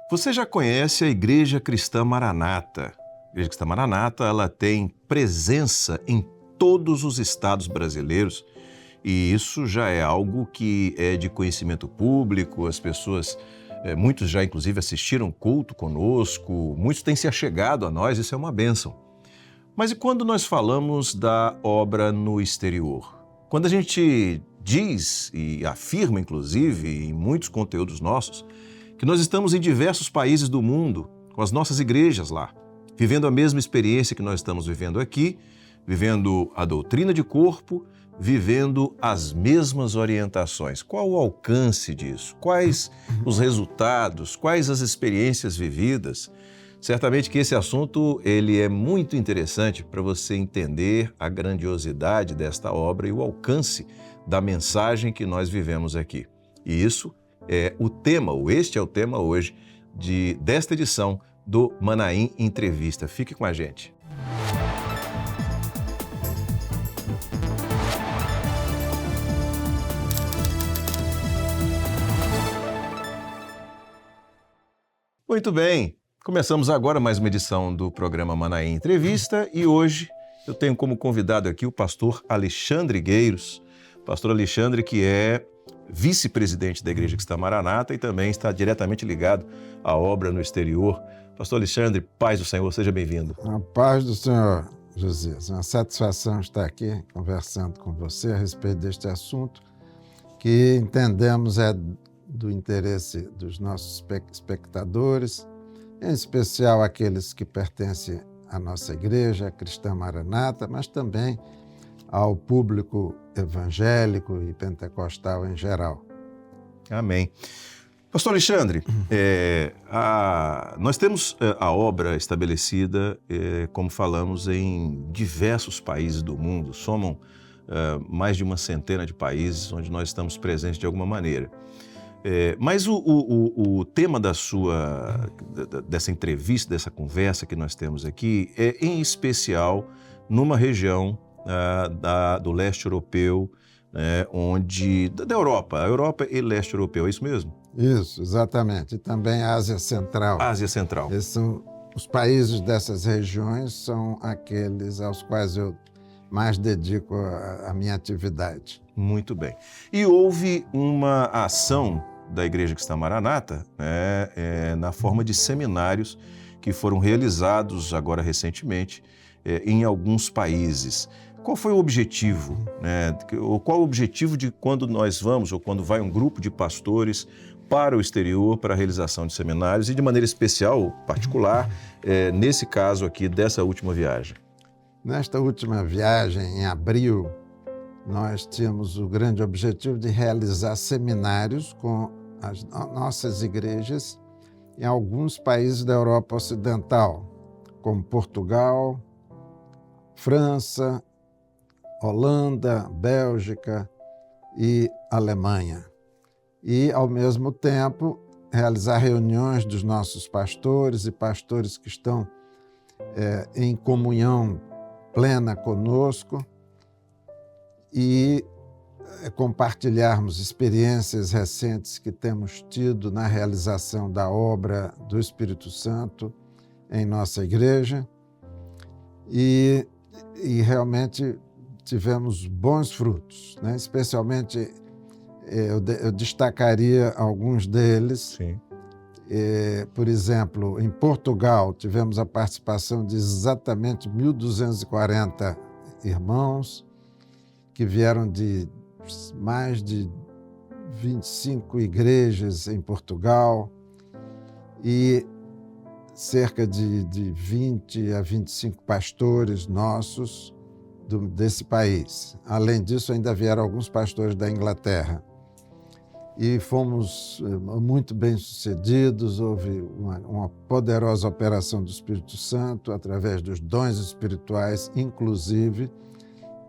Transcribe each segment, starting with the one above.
Você já conhece a Igreja Cristã Maranata? A Igreja Cristã Maranata, ela tem presença em todos os estados brasileiros e isso já é algo que é de conhecimento público, as pessoas, muitos já inclusive assistiram culto conosco, muitos têm se achegado a nós, isso é uma bênção. Mas e quando nós falamos da obra no exterior? Quando a gente diz e afirma, inclusive, em muitos conteúdos nossos, que nós estamos em diversos países do mundo, com as nossas igrejas lá, vivendo a mesma experiência que nós estamos vivendo aqui, vivendo a doutrina de corpo, vivendo as mesmas orientações. Qual o alcance disso? Quais os resultados? Quais as experiências vividas? Certamente que esse assunto ele é muito interessante para você entender a grandiosidade desta obra e o alcance da mensagem que nós vivemos aqui. E isso é o tema, ou este é o tema hoje desta edição do Manaim Entrevista. Fique com a gente. Muito bem, começamos agora mais uma edição do programa Manaim Entrevista e hoje eu tenho como convidado aqui o pastor Alexandre Gueiros. Pastor Alexandre, que é vice-presidente da Igreja Cristã Maranata e também está diretamente ligado à obra no exterior. Pastor Alexandre, paz do Senhor, seja bem-vindo. A paz do Senhor, Josias. É uma satisfação estar aqui conversando com você a respeito deste assunto que entendemos é do interesse dos nossos espectadores, em especial aqueles que pertencem à nossa Igreja Cristã Maranata, mas também ao público evangélico e pentecostal em geral. Amém. Pastor Alexandre, nós temos a obra estabelecida, como falamos, em diversos países do mundo. Somam mais de uma centena de países onde nós estamos presentes de alguma maneira. Mas o tema dessa entrevista, dessa conversa que nós temos aqui, é em especial numa região do leste europeu, da Europa e leste europeu, é isso mesmo? Isso, exatamente. E também a Ásia Central. Ásia Central. Esses são os países dessas regiões, são aqueles aos quais eu mais dedico a minha atividade. Muito bem. E houve uma ação da Igreja Cristã Maranata, na forma de seminários que foram realizados agora recentemente em alguns países. Qual foi o objetivo? Qual o objetivo de quando nós vamos, ou quando vai um grupo de pastores para o exterior para a realização de seminários e de maneira especial, particular, nesse caso aqui dessa última viagem? Nesta última viagem, em abril, nós tínhamos o grande objetivo de realizar seminários com as nossas igrejas em alguns países da Europa Ocidental, como Portugal, França, Holanda, Bélgica e Alemanha. E, ao mesmo tempo, realizar reuniões dos nossos pastores e pastores que estão em comunhão plena conosco e compartilharmos experiências recentes que temos tido na realização da obra do Espírito Santo em nossa igreja e realmente tivemos bons frutos, né? Especialmente eu destacaria alguns deles. Sim. Por exemplo, em Portugal tivemos a participação de exatamente 1.240 irmãos que vieram de mais de 25 igrejas em Portugal e cerca de 20 a 25 pastores nossos desse país. Além disso, ainda vieram alguns pastores da Inglaterra. E fomos muito bem-sucedidos, houve uma poderosa operação do Espírito Santo através dos dons espirituais, inclusive,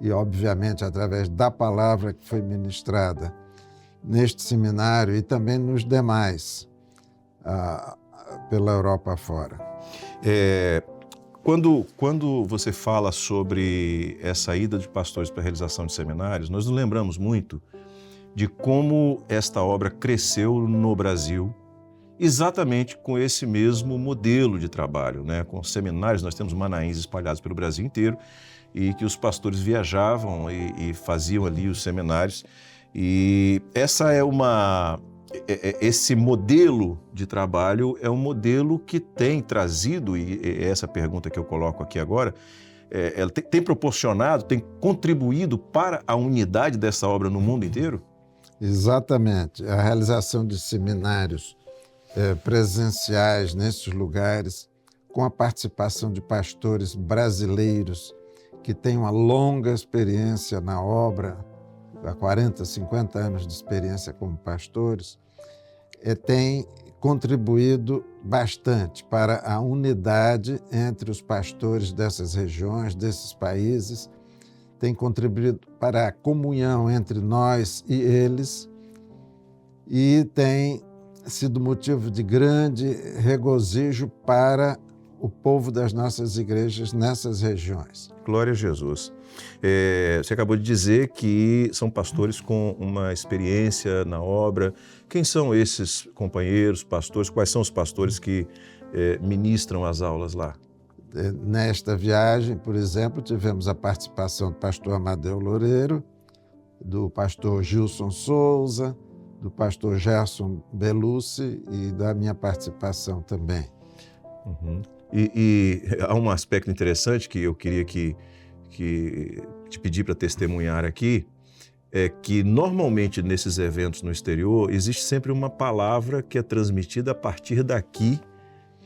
e obviamente através da palavra que foi ministrada neste seminário e também nos demais, pela Europa afora. Quando você fala sobre essa ida de pastores para a realização de seminários, nós nos lembramos muito de como esta obra cresceu no Brasil exatamente com esse mesmo modelo de trabalho, né? Com seminários. Nós temos manaíns espalhados pelo Brasil inteiro e que os pastores viajavam e faziam ali os seminários. E esse modelo de trabalho é um modelo que tem trazido, e essa pergunta que eu coloco aqui agora, ela tem proporcionado, tem contribuído para a unidade dessa obra no mundo inteiro? Exatamente. A realização de seminários presenciais nesses lugares, com a participação de pastores brasileiros que têm uma longa experiência na obra, há 40, 50 anos de experiência como pastores, tem contribuído bastante para a unidade entre os pastores dessas regiões, desses países, tem contribuído para a comunhão entre nós e eles e tem sido motivo de grande regozijo para o povo das nossas igrejas nessas regiões. Glória a Jesus. Você acabou de dizer que são pastores com uma experiência na obra. Quem são esses companheiros, pastores? Quais são os pastores que ministram as aulas lá? Nesta viagem, por exemplo, tivemos a participação do pastor Amadeu Loureiro, do pastor Gilson Souza, do pastor Gerson Belucci e da minha participação também. Uhum. E há um aspecto interessante que eu queria que te pedir para testemunhar aqui, é que normalmente nesses eventos no exterior existe sempre uma palavra que é transmitida a partir daqui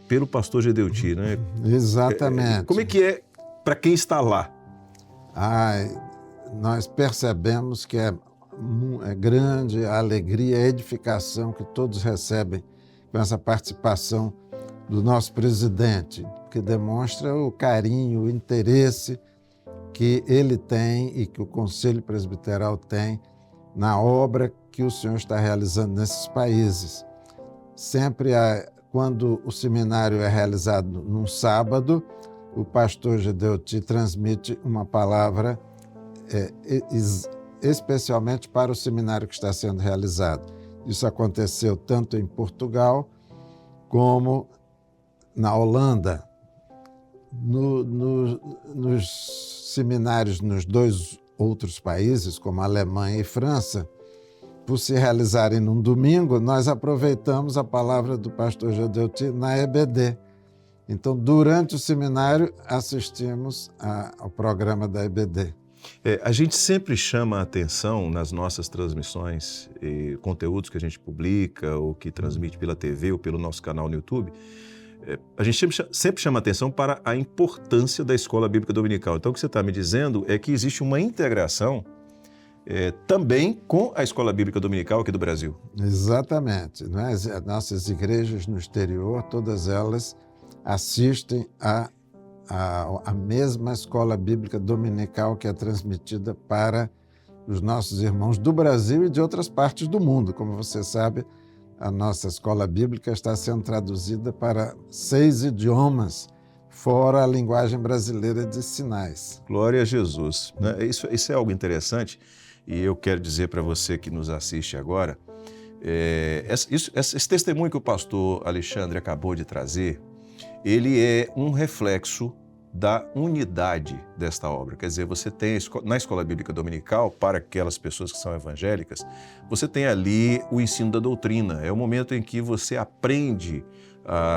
pelo pastor Gedeuti, né? Exatamente. Como é que é para quem está lá? Nós percebemos que é grande a alegria, a edificação que todos recebem com essa participação do nosso presidente, que demonstra o carinho, o interesse que ele tem e que o Conselho Presbiteral tem na obra que o senhor está realizando nesses países. Sempre, quando o seminário é realizado num sábado, o pastor Gedeuti transmite uma palavra especialmente para o seminário que está sendo realizado. Isso aconteceu tanto em Portugal como na Holanda. Nos seminários nos dois outros países, como Alemanha e França, por se realizarem num domingo, nós aproveitamos a palavra do pastor Gedeuti na EBD. Então, durante o seminário, assistimos ao programa da EBD. A gente sempre chama a atenção nas nossas transmissões e conteúdos que a gente publica ou que transmite pela TV ou pelo nosso canal no YouTube. A gente sempre chama a atenção para a importância da Escola Bíblica Dominical. Então, o que você está me dizendo é que existe uma integração também com a Escola Bíblica Dominical aqui do Brasil. Exatamente. Não é? As nossas igrejas no exterior, todas elas assistem a mesma Escola Bíblica Dominical que é transmitida para os nossos irmãos do Brasil e de outras partes do mundo. Como você sabe, a nossa Escola Bíblica está sendo traduzida para 6 idiomas, fora a linguagem brasileira de sinais. Glória a Jesus. Né? Isso é algo interessante e eu quero dizer para você que nos assiste agora, esse testemunho que o pastor Alexandre acabou de trazer, ele é um reflexo da unidade desta obra. Quer dizer, você tem na Escola Bíblica Dominical, para aquelas pessoas que são evangélicas, você tem ali o ensino da doutrina. É o momento em que você aprende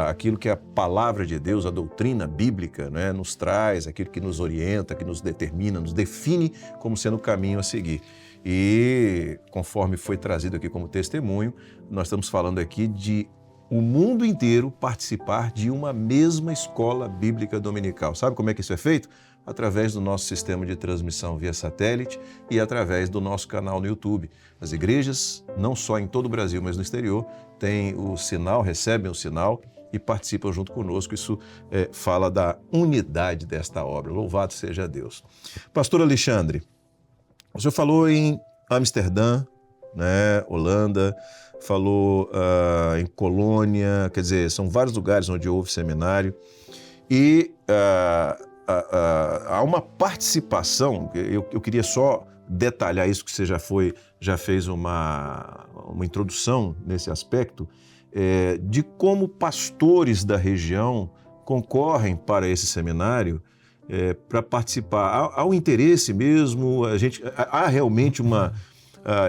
aquilo que a palavra de Deus, a doutrina bíblica, né, nos traz, aquilo que nos orienta, que nos determina, nos define como sendo o caminho a seguir. E, conforme foi trazido aqui como testemunho, nós estamos falando aqui de o mundo inteiro participar de uma mesma escola bíblica dominical. Sabe como é que isso é feito? Através do nosso sistema de transmissão via satélite e através do nosso canal no YouTube. As igrejas, não só em todo o Brasil, mas no exterior, têm o sinal, recebem o sinal e participam junto conosco. Isso fala da unidade desta obra. Louvado seja Deus. Pastor Alexandre, o senhor falou em Amsterdã, né, Holanda, falou em Colônia, quer dizer, são vários lugares onde houve seminário e há uma participação, eu queria só detalhar isso, que você já fez uma introdução nesse aspecto, de como pastores da região concorrem para esse seminário para participar. Há um interesse mesmo? Há realmente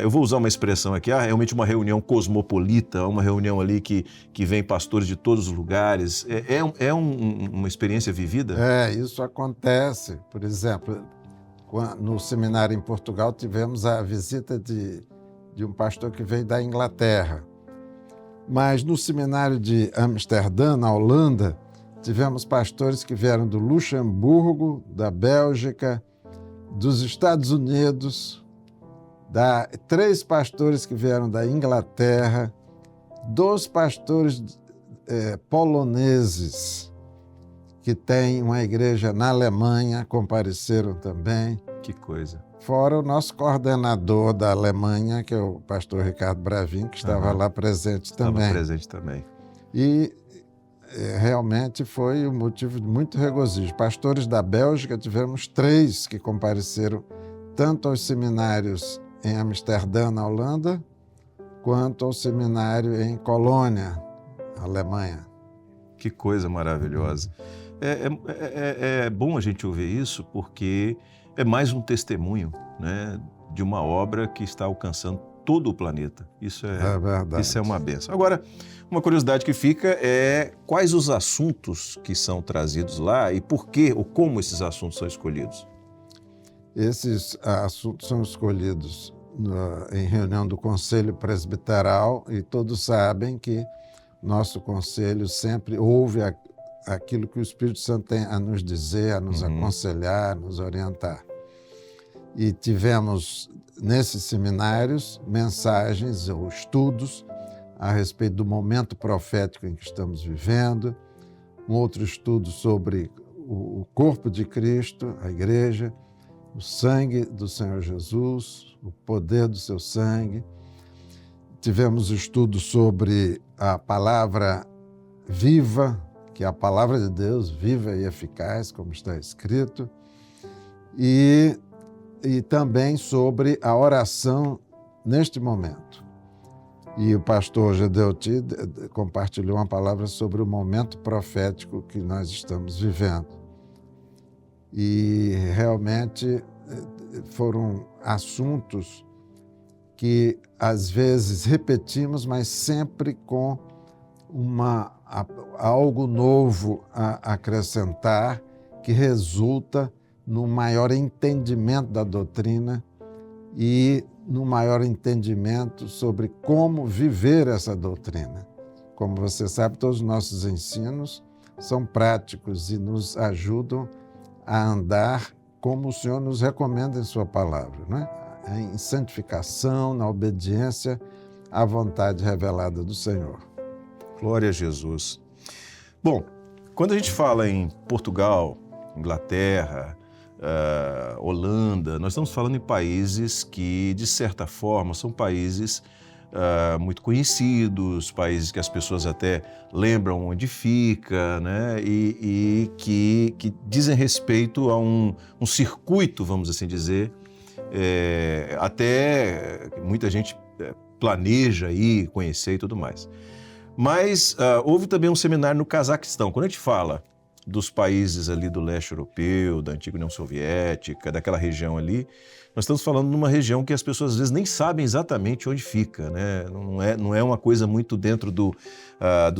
eu vou usar uma expressão aqui, há realmente uma reunião cosmopolita, uma reunião ali que vem pastores de todos os lugares. Uma experiência vivida? Isso acontece. Por exemplo, no seminário em Portugal, tivemos a visita de um pastor que veio da Inglaterra. Mas no seminário de Amsterdã, na Holanda, tivemos pastores que vieram do Luxemburgo, da Bélgica, dos Estados Unidos, 3 pastores que vieram da Inglaterra, 2 pastores poloneses que têm uma igreja na Alemanha, compareceram também. Que coisa. Fora o nosso coordenador da Alemanha, que é o pastor Ricardo Bravin, que estava lá presente também. Estava presente também. E realmente foi um motivo de muito regozijo. Pastores da Bélgica, tivemos 3 que compareceram tanto aos seminários em Amsterdã, na Holanda, quanto ao seminário em Colônia, Alemanha. Que coisa maravilhosa. É bom a gente ouvir isso, porque é mais um testemunho, né, de uma obra que está alcançando todo o planeta. Isso é verdade. Isso é uma bênção. Agora, uma curiosidade que fica é quais os assuntos que são trazidos lá e por que ou como esses assuntos são escolhidos. Esses assuntos são escolhidos em reunião do Conselho Presbiteral e todos sabem que nosso conselho sempre ouve aquilo que o Espírito Santo tem a nos dizer, a nos aconselhar, a nos orientar. E tivemos, nesses seminários, mensagens ou estudos a respeito do momento profético em que estamos vivendo, um outro estudo sobre o corpo de Cristo, a igreja, o sangue do Senhor Jesus, o poder do seu sangue. Tivemos estudo sobre a palavra viva, que é a palavra de Deus, viva e eficaz, como está escrito, e também sobre a oração neste momento. E o pastor Gedeuti compartilhou uma palavra sobre o momento profético que nós estamos vivendo. E realmente foram assuntos que às vezes repetimos, mas sempre com algo novo a acrescentar, que resulta no maior entendimento da doutrina e no maior entendimento sobre como viver essa doutrina. Como você sabe, todos os nossos ensinos são práticos e nos ajudam a andar como o Senhor nos recomenda em sua palavra, não é? Em santificação, na obediência à vontade revelada do Senhor. Glória a Jesus. Bom, quando a gente fala em Portugal, Inglaterra, Holanda, nós estamos falando em países que, de certa forma, são países muito conhecidos, países que as pessoas até lembram onde fica, né? E que dizem respeito a um circuito, vamos assim dizer, até muita gente planeja ir conhecer e tudo mais. Mas houve também um seminário no Cazaquistão. Quando a gente fala dos países ali do leste europeu, da antiga União Soviética, daquela região ali, nós estamos falando de uma região que as pessoas às vezes nem sabem exatamente onde fica, né? Não é uma coisa muito dentro do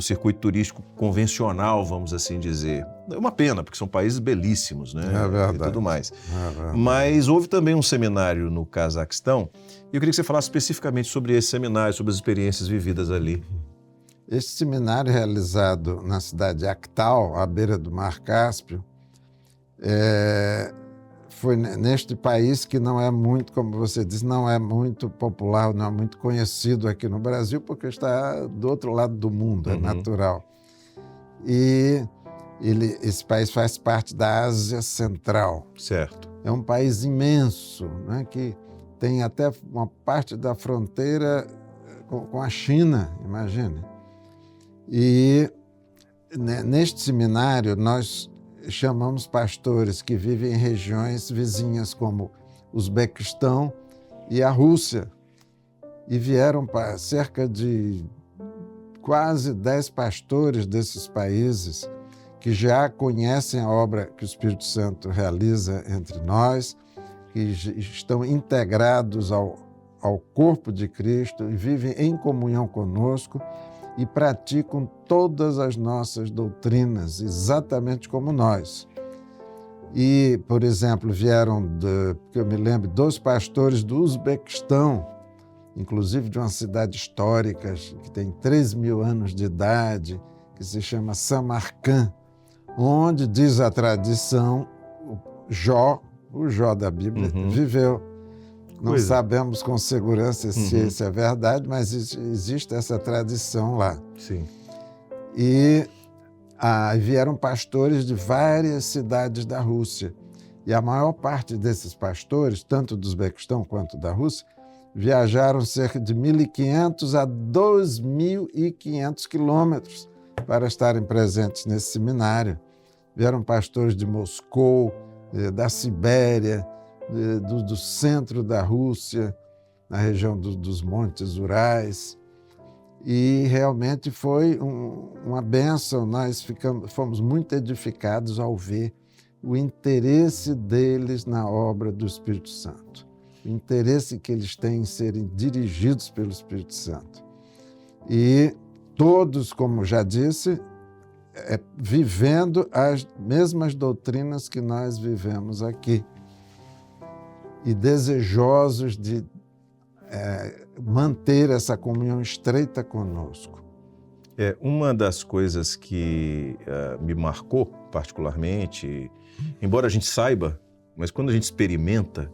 circuito turístico convencional, vamos assim dizer. É uma pena, porque são países belíssimos, né? É verdade. E tudo mais. É verdade. Mas houve também um seminário no Cazaquistão, e eu queria que você falasse especificamente sobre esse seminário, sobre as experiências vividas ali. Este seminário realizado na cidade de Aktau, à beira do Mar Cáspio, foi neste país que não é muito, como você disse, não é muito popular, não é muito conhecido aqui no Brasil, porque está do outro lado do mundo, é natural. E esse país faz parte da Ásia Central. Certo. É um país imenso, né, que tem até uma parte da fronteira com a China, imagine. E neste seminário nós chamamos pastores que vivem em regiões vizinhas como Uzbequistão e a Rússia. E vieram para cerca de quase 10 pastores desses países que já conhecem a obra que o Espírito Santo realiza entre nós, que estão integrados ao corpo de Cristo e vivem em comunhão conosco e praticam todas as nossas doutrinas, exatamente como nós. E, por exemplo, que eu me lembro, 2 pastores do Uzbequistão, inclusive de uma cidade histórica que tem 3.000 anos de idade, que se chama Samarcã, onde, diz a tradição, o Jó da Bíblia, viveu. Não sabemos com segurança se isso é verdade, mas existe essa tradição lá. Sim. E vieram pastores de várias cidades da Rússia. E a maior parte desses pastores, tanto do Uzbequistão quanto da Rússia, viajaram cerca de 1.500 a 2.500 quilômetros para estarem presentes nesse seminário. Vieram pastores de Moscou, da Sibéria, do centro da Rússia, na região dos Montes Urais. E realmente foi uma bênção. Nós fomos muito edificados ao ver o interesse deles na obra do Espírito Santo, o interesse que eles têm em serem dirigidos pelo Espírito Santo. E todos, como já disse, vivendo as mesmas doutrinas que nós vivemos aqui e desejosos de manter essa comunhão estreita conosco. Uma das coisas que me marcou particularmente, embora a gente saiba, mas quando a gente experimenta,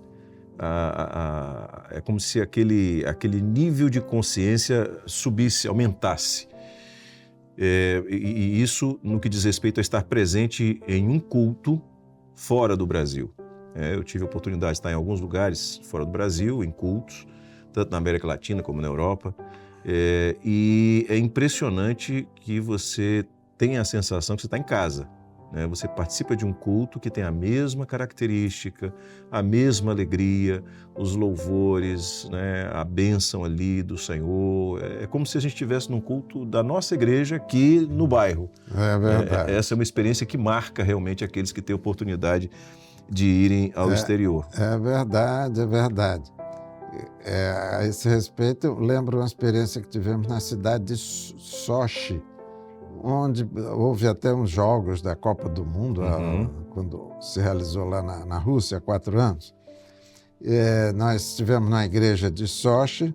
é como se aquele nível de consciência subisse, aumentasse. E isso no que diz respeito a estar presente em um culto fora do Brasil. Eu tive a oportunidade de estar em alguns lugares fora do Brasil, em cultos, tanto na América Latina como na Europa. E é impressionante que você tenha a sensação que você está em casa. Você participa de um culto que tem a mesma característica, a mesma alegria, os louvores, a bênção ali do Senhor. É como se a gente estivesse num culto da nossa igreja aqui no bairro. É verdade. Essa é uma experiência que marca realmente aqueles que têm oportunidade de irem ao exterior. É verdade, é verdade. A esse respeito, eu lembro uma experiência que tivemos na cidade de Sochi, onde houve até uns jogos da Copa do Mundo, quando se realizou lá na Rússia há 4 anos. Nós estivemos na igreja de Sochi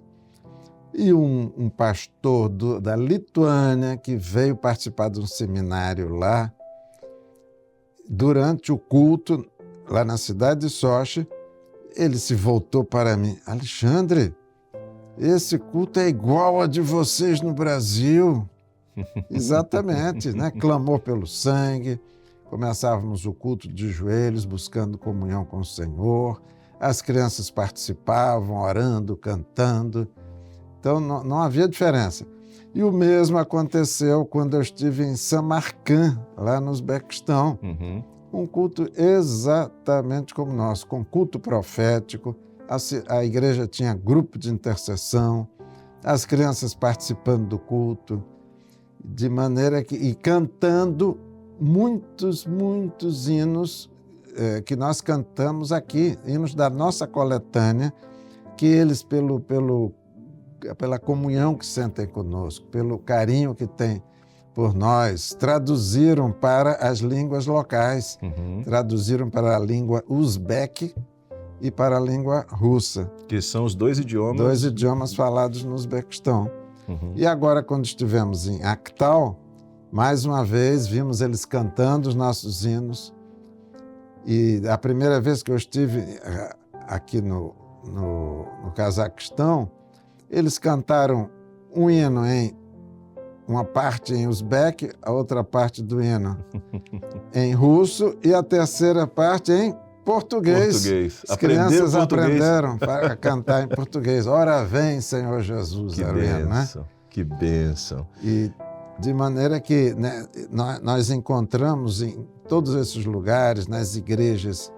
e um pastor da Lituânia que veio participar de um seminário lá, durante o culto, lá na cidade de Sochi, ele se voltou para mim: Alexandre, esse culto é igual a de vocês no Brasil. Exatamente, Clamor pelo sangue, começávamos o culto de joelhos, buscando comunhão com o Senhor, as crianças participavam, orando, cantando, então não havia diferença. E o mesmo aconteceu quando eu estive em Samarcã, lá no Uzbequistão, um culto exatamente como o nosso, com culto profético, a igreja tinha grupo de intercessão, as crianças participando do culto, de maneira que, e cantando muitos hinos que nós cantamos aqui, hinos da nossa coletânea, que eles, pela comunhão que sentem conosco, pelo carinho que têm por nós, traduziram para as línguas locais, traduziram para a língua uzbeque e para a língua russa. Que são os 2 idiomas. 2 idiomas falados no Uzbequistão. E agora, quando estivemos em Akhtal, mais uma vez vimos eles cantando os nossos hinos. E a primeira vez que eu estive aqui no Cazaquistão, eles cantaram um hino uma parte em uzbeque, a outra parte do hino em russo e a terceira parte em português. As crianças aprenderam a cantar em português. Ora vem, Senhor Jesus. Que bênção, que bênção. E de maneira que nós encontramos em todos esses lugares, nas igrejas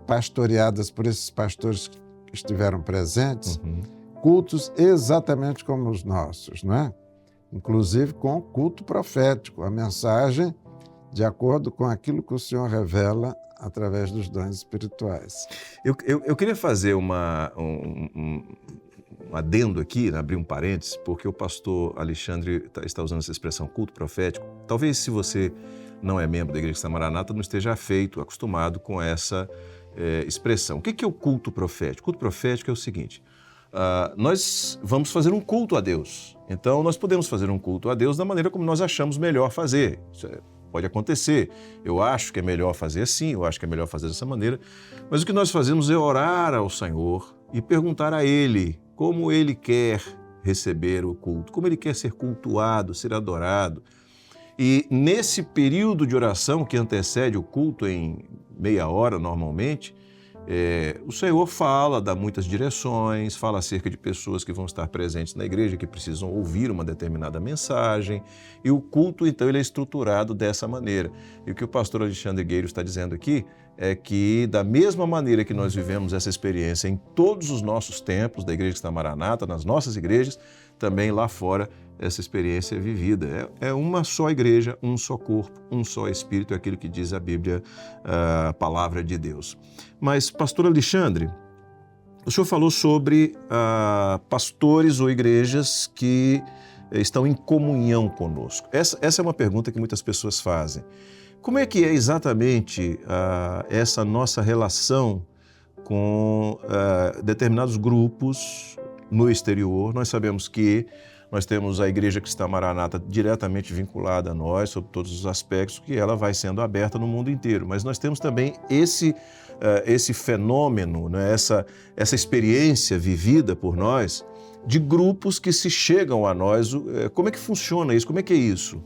pastoreadas por esses pastores que estiveram presentes, cultos exatamente como os nossos, não é? inclusive com o culto profético, a mensagem de acordo com aquilo que o Senhor revela através dos dons espirituais. Eu queria fazer um adendo aqui, né, abrir um parênteses, porque o pastor Alexandre está usando essa expressão culto profético. Talvez, se você não é membro da Igreja Cristã Maranata, não esteja acostumado com essa expressão. O que é o culto profético? O culto profético é o seguinte: nós vamos fazer um culto a Deus. Então, nós podemos fazer um culto a Deus da maneira como nós achamos melhor fazer. Isso pode acontecer. Eu acho que é melhor fazer assim, eu acho que é melhor fazer dessa maneira. Mas o que nós fazemos é orar ao Senhor e perguntar a Ele como Ele quer receber o culto, como Ele quer ser cultuado, ser adorado. E nesse período de oração que antecede o culto, em meia hora normalmente, o Senhor dá muitas direções, fala acerca de pessoas que vão estar presentes na igreja, que precisam ouvir uma determinada mensagem, e o culto, então, ele é estruturado dessa maneira. E o que o pastor Alexandre Gueiros está dizendo aqui é que, da mesma maneira que nós vivemos essa experiência em todos os nossos templos da Igreja Cristã Maranata, nas nossas igrejas, também lá fora essa experiência é vivida. É uma só igreja, um só corpo, um só Espírito, é aquilo que diz a Bíblia, a palavra de Deus. Mas, pastor Alexandre, o senhor falou sobre pastores ou igrejas que estão em comunhão conosco. Essa é uma pergunta que muitas pessoas fazem. Como é que é exatamente essa nossa relação com determinados grupos no exterior? Nós sabemos que nós temos a Igreja Cristã Maranata diretamente vinculada a nós, sobre todos os aspectos, que ela vai sendo aberta no mundo inteiro. Mas nós temos também esse fenômeno, né? essa experiência vivida por nós, de grupos que se chegam a nós. Como é que funciona isso? Como é que é isso?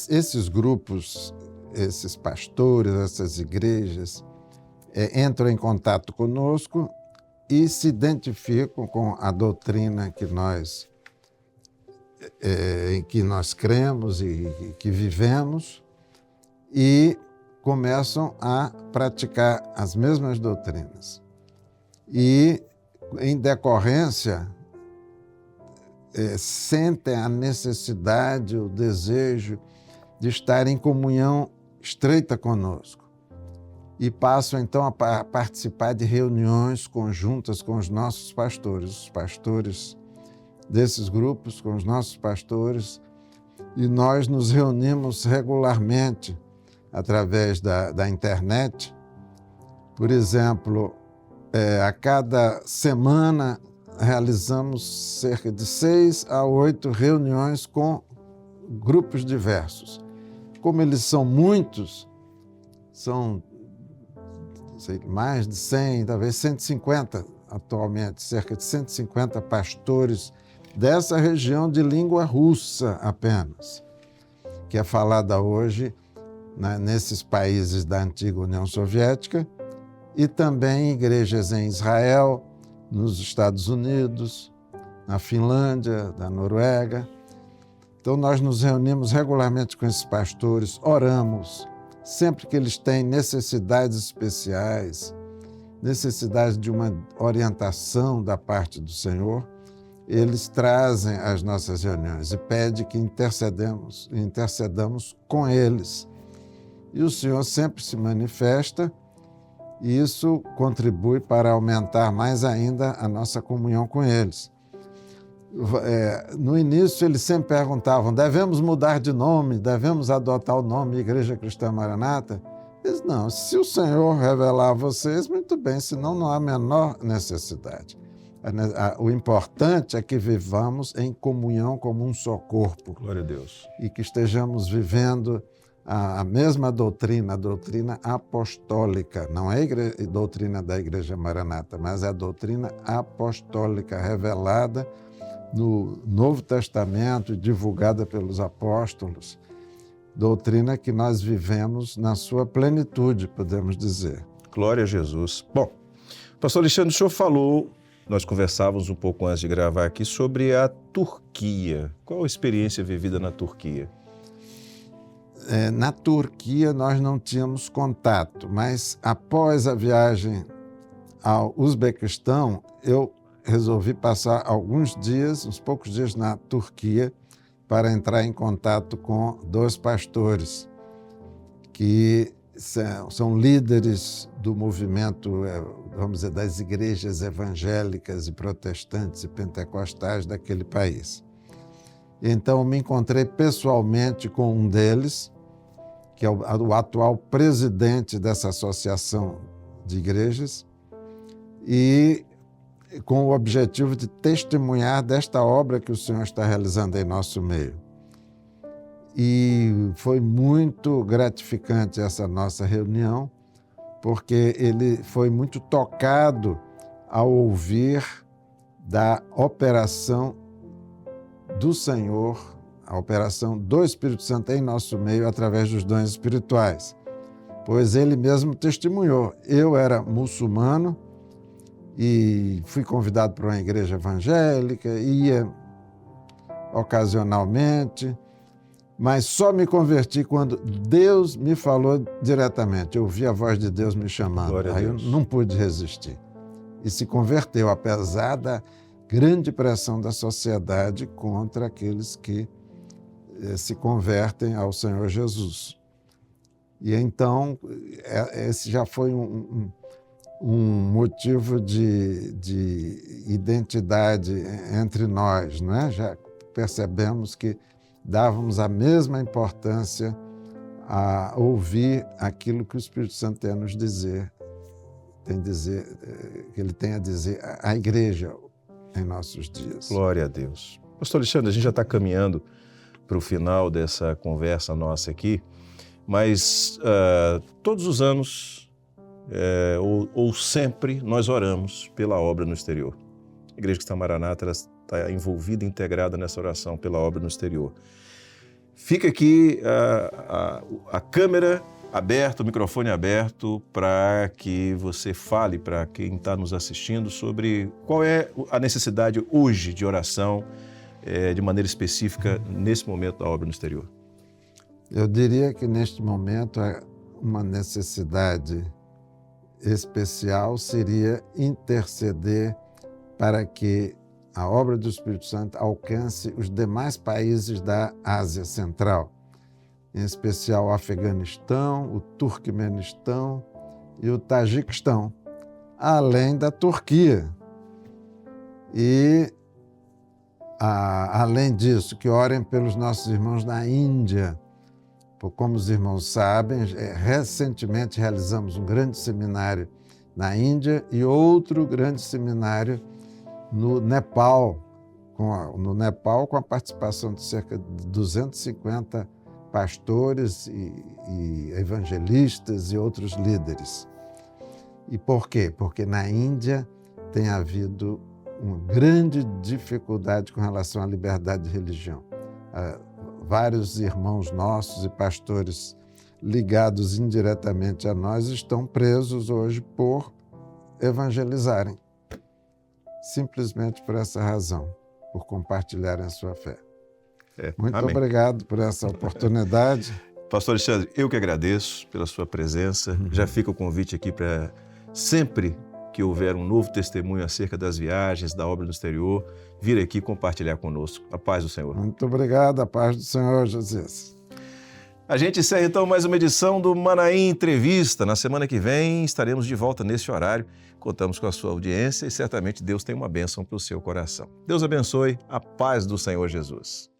Esses grupos, esses pastores, essas igrejas, entram em contato conosco e se identificam com a doutrina em que nós cremos e que vivemos, e começam a praticar as mesmas doutrinas. E, em decorrência, sentem a necessidade, o desejo de estar em comunhão estreita conosco. E passam, então, a participar de reuniões conjuntas com os nossos pastores, os pastores desses grupos, com os nossos pastores, e nós nos reunimos regularmente através da internet. Por exemplo, a cada semana realizamos cerca de 6 a 8 reuniões com grupos diversos. Como eles são muitos, são mais de 100, talvez 150 atualmente, cerca de 150 pastores dessa região de língua russa apenas, que é falada hoje, né, nesses países da antiga União Soviética, e também igrejas em Israel, nos Estados Unidos, na Finlândia, na Noruega. Então nós nos reunimos regularmente com esses pastores, oramos, sempre que eles têm necessidades especiais, necessidade de uma orientação da parte do Senhor, eles trazem às nossas reuniões e pedem que intercedamos com eles. E o Senhor sempre se manifesta, e isso contribui para aumentar mais ainda a nossa comunhão com eles. No início, eles sempre perguntavam: devemos mudar de nome, devemos adotar o nome Igreja Cristã Maranata? Eles: não, se o Senhor revelar a vocês, muito bem, senão não há a menor necessidade. O importante é que vivamos em comunhão como um só corpo. Glória a Deus. E que estejamos vivendo a mesma doutrina, a doutrina apostólica. Não é a doutrina da Igreja Maranata, mas é a doutrina apostólica revelada no Novo Testamento e divulgada pelos apóstolos. Doutrina que nós vivemos na sua plenitude, podemos dizer. Glória a Jesus. Bom, pastor Alexandre, o senhor falou, nós conversávamos um pouco antes de gravar aqui, sobre a Turquia. Qual a experiência vivida na Turquia? Na Turquia nós não tínhamos contato, mas após a viagem ao Uzbequistão, eu resolvi passar alguns dias, uns poucos dias na Turquia, para entrar em contato com 2 pastores que são líderes do movimento, vamos dizer, das igrejas evangélicas e protestantes e pentecostais daquele país. Então, me encontrei pessoalmente com um deles, que é o atual presidente dessa associação de igrejas, e com o objetivo de testemunhar desta obra que o Senhor está realizando em nosso meio. E foi muito gratificante essa nossa reunião, porque ele foi muito tocado ao ouvir da operação do Senhor, a operação do Espírito Santo em nosso meio através dos dons espirituais. Pois ele mesmo testemunhou. Eu era muçulmano e fui convidado para uma igreja evangélica, ia ocasionalmente, mas só me converti quando Deus me falou diretamente. Eu ouvi a voz de Deus me chamando. Aí eu não pude resistir. E se converteu, apesar da grande pressão da sociedade contra aqueles que se convertem ao Senhor Jesus. E então, esse já foi um motivo de identidade entre nós, não é? Já percebemos que dávamos a mesma importância a ouvir aquilo que o Espírito Santo tem a nos dizer, que ele tem a dizer à igreja em nossos dias. Glória a Deus. Pastor Alexandre, a gente já está caminhando para o final dessa conversa nossa aqui, mas todos os anos, ou sempre, nós oramos pela obra no exterior. A Igreja Cristã Maranata está envolvida e integrada nessa oração pela obra no exterior. Fica aqui a câmera aberta, o microfone aberto, para que você fale para quem está nos assistindo sobre qual é a necessidade hoje de oração, de maneira específica, nesse momento da obra no exterior. Eu diria que neste momento uma necessidade especial seria interceder para que a obra do Espírito Santo alcance os demais países da Ásia Central, em especial o Afeganistão, o Turquemenistão e o Tajiquistão, além da Turquia. E, além disso, que orem pelos nossos irmãos na Índia. Como os irmãos sabem, recentemente realizamos um grande seminário na Índia e outro grande seminário no Nepal, com a participação de cerca de 250 pastores e evangelistas e outros líderes. E por quê? Porque na Índia tem havido uma grande dificuldade com relação à liberdade de religião. Vários irmãos nossos e pastores ligados indiretamente a nós estão presos hoje por evangelizarem. Simplesmente por essa razão, por compartilharem a sua fé. Muito Amém. Obrigado por essa oportunidade. Pastor Alexandre, eu que agradeço pela sua presença. Já fica o convite aqui para sempre que houver um novo testemunho acerca das viagens, da obra no exterior, vir aqui compartilhar conosco. A paz do Senhor. Muito obrigado, a paz do Senhor Jesus. A gente encerra então mais uma edição do Manaim Entrevista. Na semana que vem estaremos de volta nesse horário. Contamos com a sua audiência e certamente Deus tem uma bênção para o seu coração. Deus abençoe. A paz do Senhor Jesus.